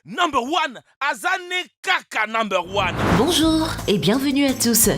Number one, Azane Kaka number one. Bonjour et bienvenue à tous.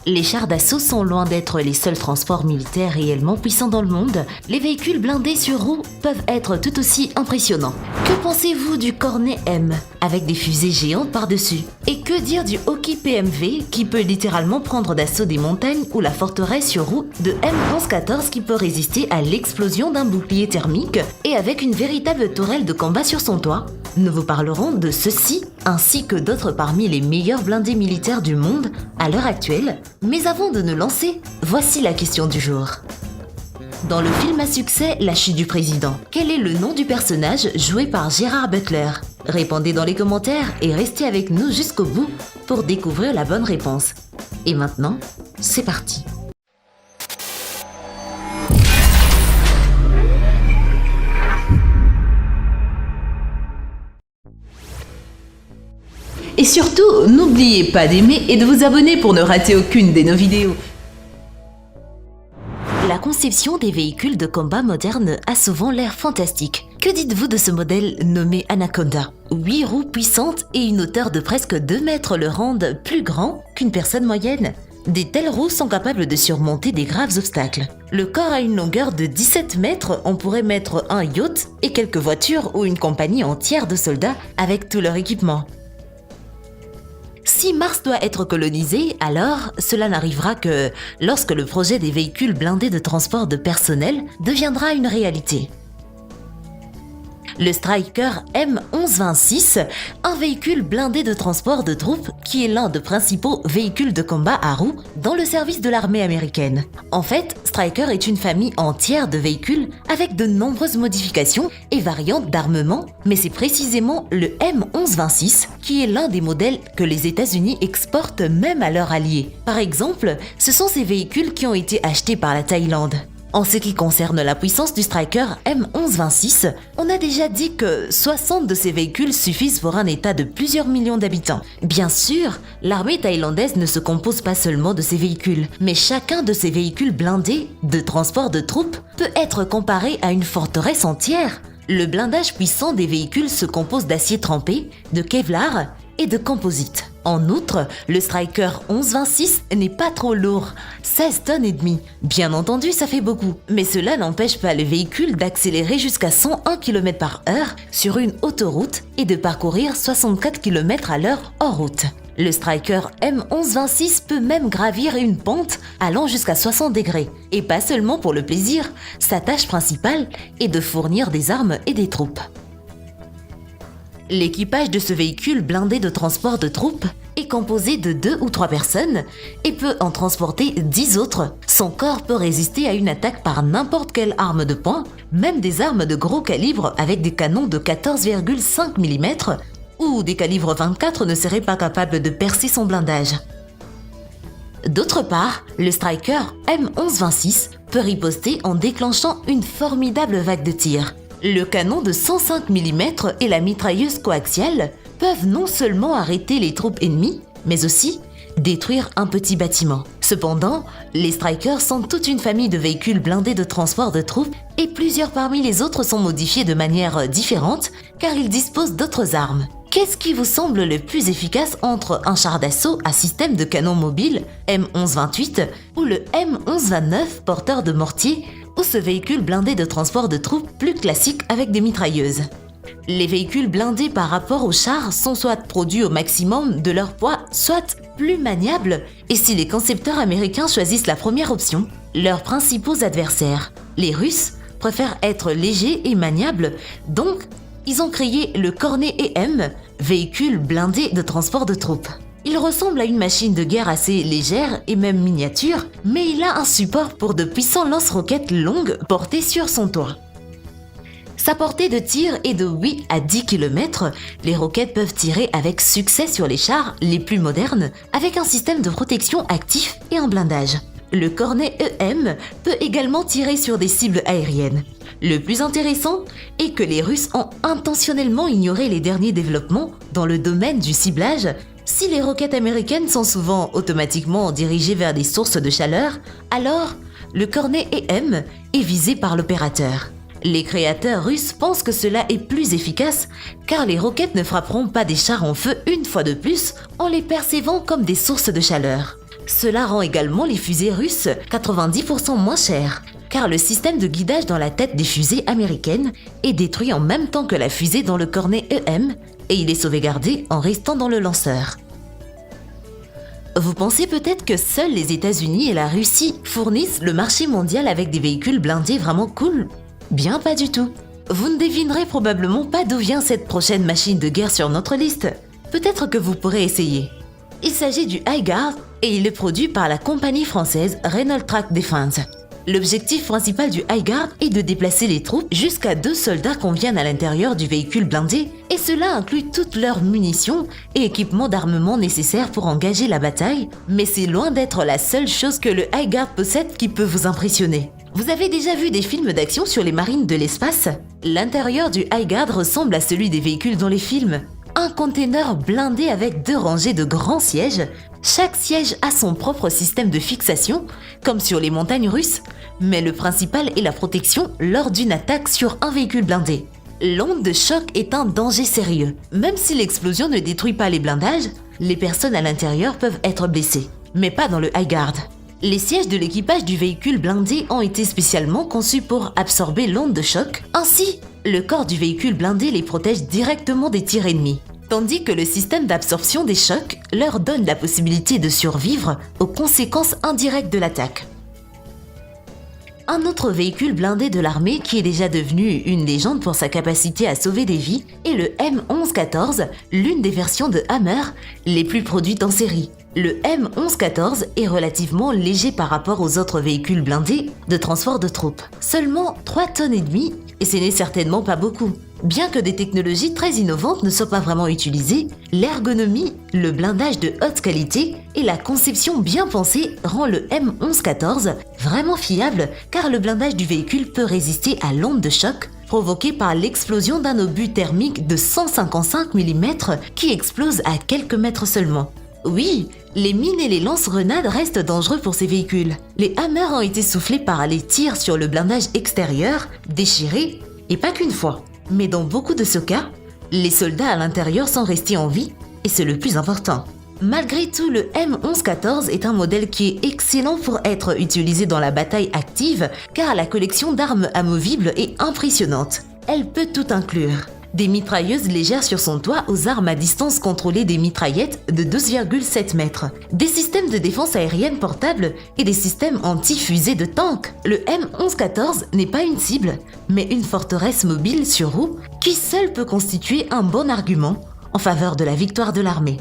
Les chars d'assaut sont loin d'être les seuls transports militaires réellement puissants dans le monde. Les véhicules blindés sur roues peuvent être tout aussi impressionnants. Que pensez-vous du Cornet M, avec des fusées géantes par-dessus? Et que dire du Hawkey PMV, qui peut littéralement prendre d'assaut des montagnes, ou la forteresse sur roue de M1114 qui peut résister à l'explosion d'un bouclier thermique et avec une véritable tourelle de combat sur son toit? Nous vous parlerons de ceci, ainsi que d'autres parmi les meilleurs blindés militaires du monde à l'heure actuelle. Mais avant de nous lancer, voici la question du jour. Dans le film à succès La chute du président, quel est le nom du personnage joué par Gerard Butler? Répondez dans les commentaires et restez avec nous jusqu'au bout pour découvrir la bonne réponse. Et maintenant, c'est parti. Et surtout, n'oubliez pas d'aimer et de vous abonner pour ne rater aucune de nos vidéos. La conception des véhicules de combat modernes a souvent l'air fantastique. Que dites-vous de ce modèle nommé Anaconda? 8 roues puissantes et une hauteur de presque 2 mètres le rendent plus grand qu'une personne moyenne. Des telles roues sont capables de surmonter des graves obstacles. Le corps a une longueur de 17 mètres, on pourrait mettre un yacht et quelques voitures ou une compagnie entière de soldats avec tout leur équipement. Si Mars doit être colonisé, alors cela n'arrivera que lorsque le projet des véhicules blindés de transport de personnel deviendra une réalité. Le Stryker M1126, un véhicule blindé de transport de troupes qui est l'un des principaux véhicules de combat à roues dans le service de l'armée américaine. En fait, Stryker est une famille entière de véhicules avec de nombreuses modifications et variantes d'armement, mais c'est précisément le M1126 qui est l'un des modèles que les États-Unis exportent même à leurs alliés. Par exemple, ce sont ces véhicules qui ont été achetés par la Thaïlande. En ce qui concerne la puissance du Stryker M1126, on a déjà dit que 60 de ces véhicules suffisent pour un état de plusieurs millions d'habitants. Bien sûr, l'armée thaïlandaise ne se compose pas seulement de ces véhicules, mais chacun de ces véhicules blindés de transport de troupes peut être comparé à une forteresse entière. Le blindage puissant des véhicules se compose d'acier trempé, de Kevlar et de composite. En outre, le Stryker 1126 n'est pas trop lourd, 16 tonnes et demie. Bien entendu, ça fait beaucoup, mais cela n'empêche pas le véhicule d'accélérer jusqu'à 101 km/h sur une autoroute et de parcourir 64 km à l'heure hors route. Le Stryker M1126 peut même gravir une pente allant jusqu'à 60 degrés. Et pas seulement pour le plaisir, sa tâche principale est de fournir des armes et des troupes. L'équipage de ce véhicule blindé de transport de troupes est composé de 2 ou 3 personnes et peut en transporter 10 autres. Son corps peut résister à une attaque par n'importe quelle arme de poing, même des armes de gros calibre avec des canons de 14,5 mm ou des calibres 24 ne seraient pas capables de percer son blindage. D'autre part, le Stryker M1126 peut riposter en déclenchant une formidable vague de tir. Le canon de 105 mm et la mitrailleuse coaxiale peuvent non seulement arrêter les troupes ennemies, mais aussi détruire un petit bâtiment. Cependant, les Strykers sont toute une famille de véhicules blindés de transport de troupes et plusieurs parmi les autres sont modifiés de manière différente car ils disposent d'autres armes. Qu'est-ce qui vous semble le plus efficace entre un char d'assaut à système de canon mobile M1128 ou le M1129 porteur de mortier ou ce véhicule blindé de transport de troupes plus classique avec des mitrailleuses? Les véhicules blindés par rapport aux chars sont soit produits au maximum de leur poids, soit plus maniables, et si les concepteurs américains choisissent la première option, leurs principaux adversaires, les Russes, préfèrent être légers et maniables, donc ils ont créé le Cornet EM, véhicule blindé de transport de troupes. Il ressemble à une machine de guerre assez légère et même miniature, mais il a un support pour de puissants lance-roquettes longues portées sur son toit. Sa portée de tir est de 8 à 10 km. Les roquettes peuvent tirer avec succès sur les chars les plus modernes, avec un système de protection actif et un blindage. Le Cornet EM peut également tirer sur des cibles aériennes. Le plus intéressant est que les Russes ont intentionnellement ignoré les derniers développements dans le domaine du ciblage. Si les roquettes américaines sont souvent automatiquement dirigées vers des sources de chaleur, alors le Cornet EM est visé par l'opérateur. Les créateurs russes pensent que cela est plus efficace car les roquettes ne frapperont pas des chars en feu une fois de plus en les percevant comme des sources de chaleur. Cela rend également les fusées russes 90% moins chères car le système de guidage dans la tête des fusées américaines est détruit en même temps que la fusée dans le cornet EM et il est sauvegardé en restant dans le lanceur. Vous pensez peut-être que seuls les États-Unis et la Russie fournissent le marché mondial avec des véhicules blindés vraiment cool? Bien pas du tout. Vous ne devinerez probablement pas d'où vient cette prochaine machine de guerre sur notre liste. Peut-être que vous pourrez essayer. Il s'agit du HyGuard et il est produit par la compagnie française Renault Track Defense. L'objectif principal du HyGuard est de déplacer les troupes jusqu'à 2 soldats conviennent à l'intérieur du véhicule blindé et cela inclut toutes leurs munitions et équipements d'armement nécessaires pour engager la bataille, mais c'est loin d'être la seule chose que le HyGuard possède qui peut vous impressionner. Vous avez déjà vu des films d'action sur les marines de l'espace? L'intérieur du HyGuard ressemble à celui des véhicules dans les films. Un container blindé avec 2 rangées de grands sièges. Chaque siège a son propre système de fixation, comme sur les montagnes russes, mais le principal est la protection lors d'une attaque sur un véhicule blindé. L'onde de choc est un danger sérieux. Même si l'explosion ne détruit pas les blindages, les personnes à l'intérieur peuvent être blessées, mais pas dans le HyGuard. Les sièges de l'équipage du véhicule blindé ont été spécialement conçus pour absorber l'onde de choc. Ainsi, le corps du véhicule blindé les protège directement des tirs ennemis, tandis que le système d'absorption des chocs leur donne la possibilité de survivre aux conséquences indirectes de l'attaque. Un autre véhicule blindé de l'armée qui est déjà devenu une légende pour sa capacité à sauver des vies est le M1114, l'une des versions de Hammer les plus produites en série. Le M1114 est relativement léger par rapport aux autres véhicules blindés de transport de troupes. Seulement 3,5 tonnes et ce n'est certainement pas beaucoup. Bien que des technologies très innovantes ne soient pas vraiment utilisées, l'ergonomie, le blindage de haute qualité et la conception bien pensée rend le M1114 vraiment fiable car le blindage du véhicule peut résister à l'onde de choc provoquée par l'explosion d'un obus thermique de 155 mm qui explose à quelques mètres seulement. Oui, les mines et les lance-grenades restent dangereux pour ces véhicules. Les hammers ont été soufflés par les tirs sur le blindage extérieur, déchirés, et pas qu'une fois. Mais dans beaucoup de ce cas, les soldats à l'intérieur sont restés en vie, et c'est le plus important. Malgré tout, le M1114 est un modèle qui est excellent pour être utilisé dans la bataille active, car la collection d'armes amovibles est impressionnante. Elle peut tout inclure. Des mitrailleuses légères sur son toit aux armes à distance contrôlée des mitraillettes de 12,7 mètres, des systèmes de défense aérienne portables et des systèmes anti-fusées de tanks. Le M1114 n'est pas une cible, mais une forteresse mobile sur roues qui seule peut constituer un bon argument en faveur de la victoire de l'armée.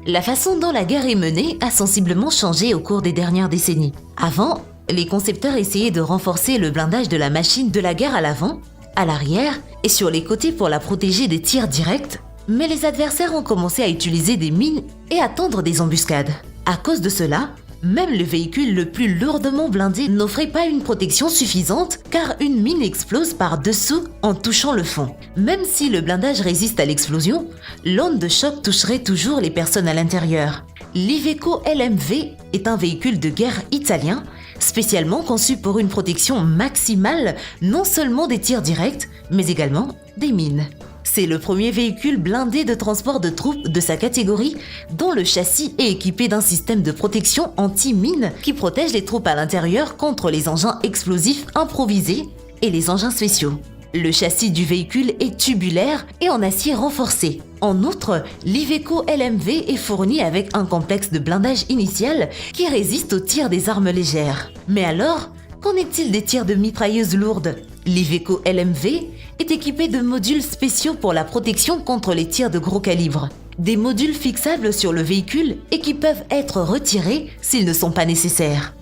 La façon dont la guerre est menée a sensiblement changé au cours des dernières décennies. Avant, les concepteurs essayaient de renforcer le blindage de la machine de la guerre à l'avant, à l'arrière et sur les côtés pour la protéger des tirs directs, mais les adversaires ont commencé à utiliser des mines et à tendre des embuscades. À cause de cela, même le véhicule le plus lourdement blindé n'offrait pas une protection suffisante car une mine explose par-dessous en touchant le fond. Même si le blindage résiste à l'explosion, l'onde de choc toucherait toujours les personnes à l'intérieur. L'Iveco LMV est un véhicule de guerre italien spécialement conçu pour une protection maximale non seulement des tirs directs, mais également des mines. C'est le premier véhicule blindé de transport de troupes de sa catégorie dont le châssis est équipé d'un système de protection anti-mine qui protège les troupes à l'intérieur contre les engins explosifs improvisés et les engins spéciaux. Le châssis du véhicule est tubulaire et en acier renforcé. En outre, l'Iveco LMV est fourni avec un complexe de blindage initial qui résiste aux tirs des armes légères. Mais alors, qu'en est-il des tirs de mitrailleuses lourdes? L'Iveco LMV est équipé de modules spéciaux pour la protection contre les tirs de gros calibre. Des modules fixables sur le véhicule et qui peuvent être retirés s'ils ne sont pas nécessaires.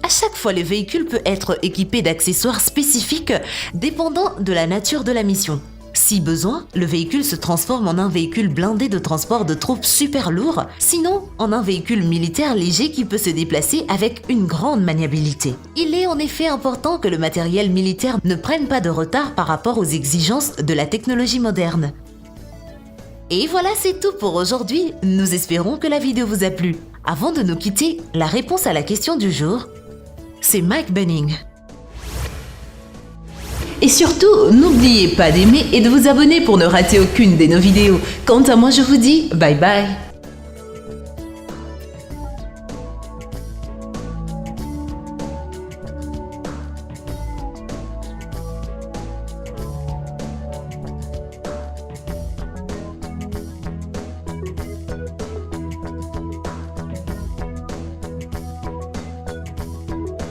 À chaque fois, le véhicule peut être équipé d'accessoires spécifiques dépendant de la nature de la mission. Si besoin, le véhicule se transforme en un véhicule blindé de transport de troupes super lourd, sinon en un véhicule militaire léger qui peut se déplacer avec une grande maniabilité. Il est en effet important que le matériel militaire ne prenne pas de retard par rapport aux exigences de la technologie moderne. Et voilà, c'est tout pour aujourd'hui. Nous espérons que la vidéo vous a plu. Avant de nous quitter, la réponse à la question du jour, c'est Mike Bunning. Et surtout, n'oubliez pas d'aimer et de vous abonner pour ne rater aucune de nos vidéos. Quant à moi, je vous dis bye bye.